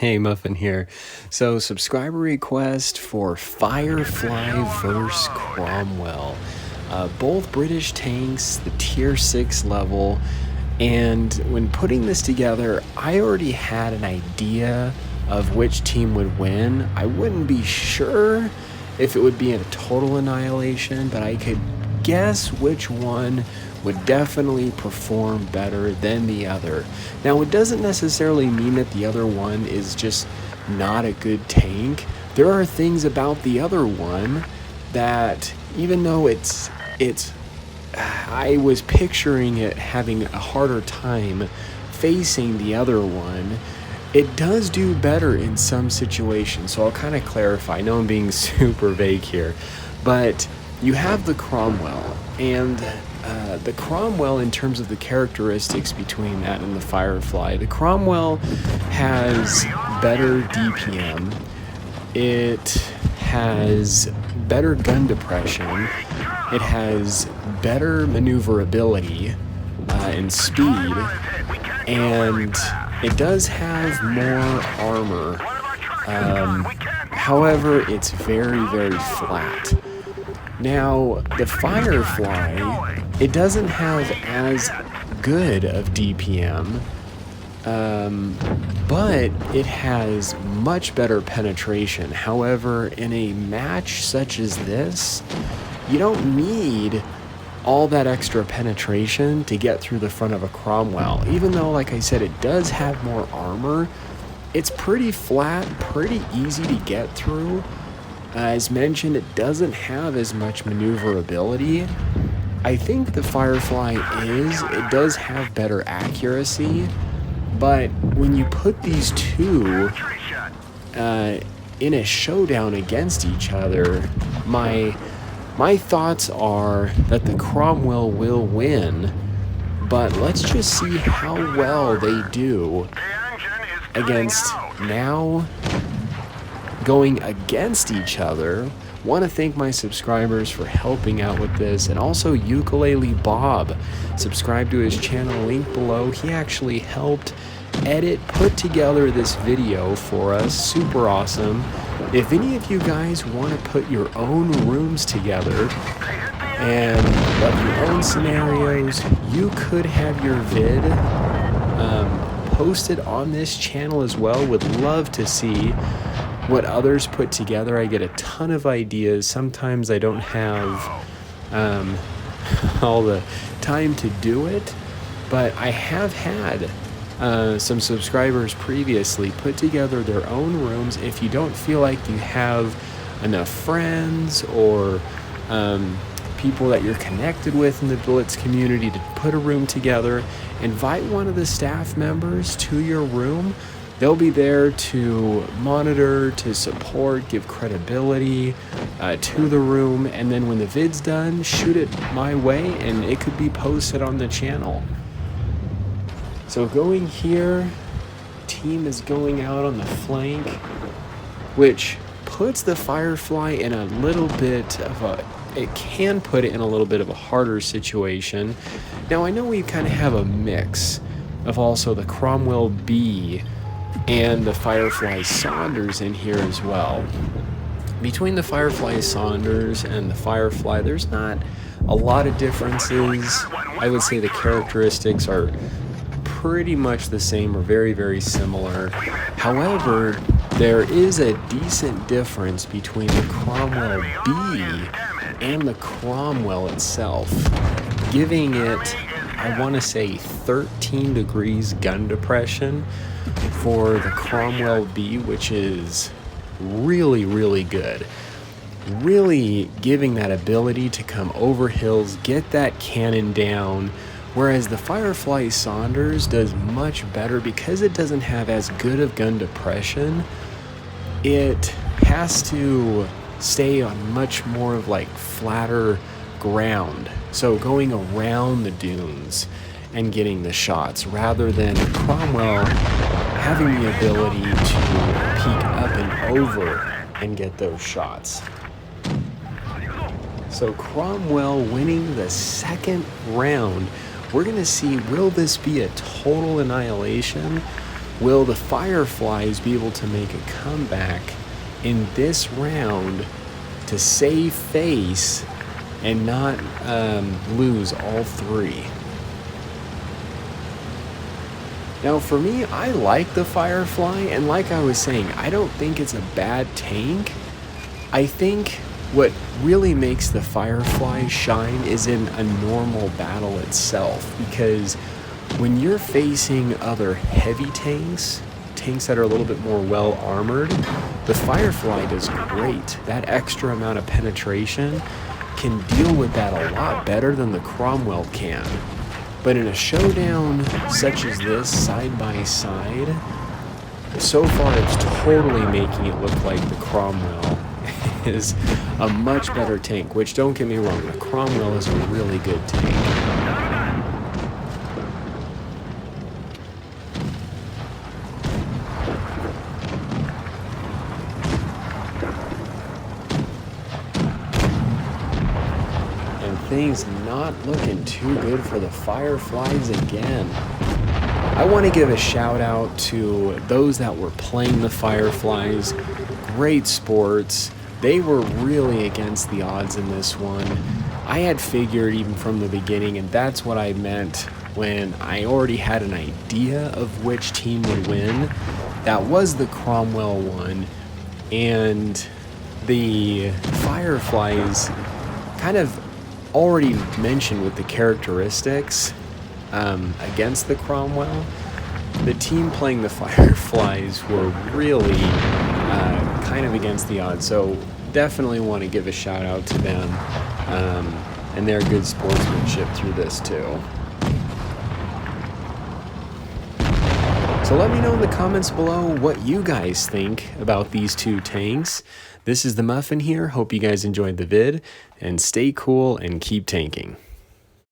Hey, Muffin here. So, subscriber request for Firefly vs. Cromwell. Both British tanks, the tier 6 level, and when putting this together, I already had an idea of which team would win. I wouldn't be sure if it would be a total annihilation, but I could guess which one would definitely perform better than the other. Now, it doesn't necessarily mean that the other one is just not a good tank. There are things about the other one that, even though I was picturing it having a harder time facing the other one, it does do better in some situations. So I'll kind of clarify. I know I'm being super vague here, but you have the Cromwell, and the Cromwell, in terms of the characteristics between that and the Firefly, the Cromwell has better DPM, it has better gun depression, it has better maneuverability and speed, and it does have more armor. However, it's very, very flat. Now, the Firefly, it doesn't have as good of DPM, but it has much better penetration. However, in a match such as this, you don't need all that extra penetration to get through the front of a Cromwell. Even though, like I said, it does have more armor, it's pretty flat, pretty easy to get through. As mentioned, it doesn't have as much maneuverability. I think the Firefly it does have better accuracy, but when you put these two in a showdown against each other, my thoughts are that the Cromwell will win, but let's just see how well they do against now going against each other. Want to thank my subscribers for helping out with this, and also Ukulele Bob. Subscribe to his channel, link below. He actually helped put together this video for us. Super awesome. If any of you guys want to put your own rooms together and your own scenarios, you could have your vid posted on this channel as well. Would love to see what others put together. I get a ton of ideas. Sometimes I don't have all the time to do it, but I have had some subscribers previously put together their own rooms. If you don't feel like you have enough friends or people that you're connected with in the BLITZ community to put a room together, invite one of the staff members to your room. They'll be there to monitor, to support, give credibility to the room, and then when the vid's done, shoot it my way and it could be posted on the channel. So going here, team is going out on the flank, which puts the Firefly in a little bit of it can put it in a little bit of a harder situation. Now I know we kind of have a mix of also the Cromwell B and the Firefly Saunders in here as well. Between the Firefly Saunders and the Firefly, there's not a lot of differences. I would say the characteristics are pretty much the same or very, very similar. However, there is a decent difference between the Cromwell B and the Cromwell itself, giving it, I want to say, 13 degrees gun depression for the Cromwell B, which is really, really good. Really giving that ability to come over hills, get that cannon down, whereas the Firefly Saunders does much better because it doesn't have as good of gun depression. It has to stay on much more of like flatter ground, so going around the dunes and getting the shots, rather than Cromwell having the ability to peek up and over and get those shots. So Cromwell winning the second round. We're going to see, will this be a total annihilation, Will the Fireflies be able to make a comeback in this round to save face and not lose all three? Now for me, I like the Firefly, and like I was saying, I don't think it's a bad tank. I think what really makes the Firefly shine is in a normal battle itself, because when you're facing other heavy tanks that are a little bit more well armored, the Firefly does great. That extra amount of penetration can deal with that a lot better than the Cromwell can. But in a showdown such as this, side by side, so far it's totally making it look like the Cromwell is a much better tank, which, don't get me wrong, the Cromwell is a really good tank. Things not looking too good for the Fireflies again. I want to give a shout out to those that were playing the Fireflies. Great sports. They were really against the odds in this one. I had figured even from the beginning, and that's what I meant when I already had an idea of which team would win. That was the Cromwell one, and the Fireflies kind of already mentioned with the characteristics against the Cromwell. The team playing the Fireflies were really kind of against the odds, so definitely want to give a shout out to them and their good sportsmanship through this too. So let me know in the comments below what you guys think about these two tanks. This is the Muffin here. Hope you guys enjoyed the vid, and stay cool and keep tanking.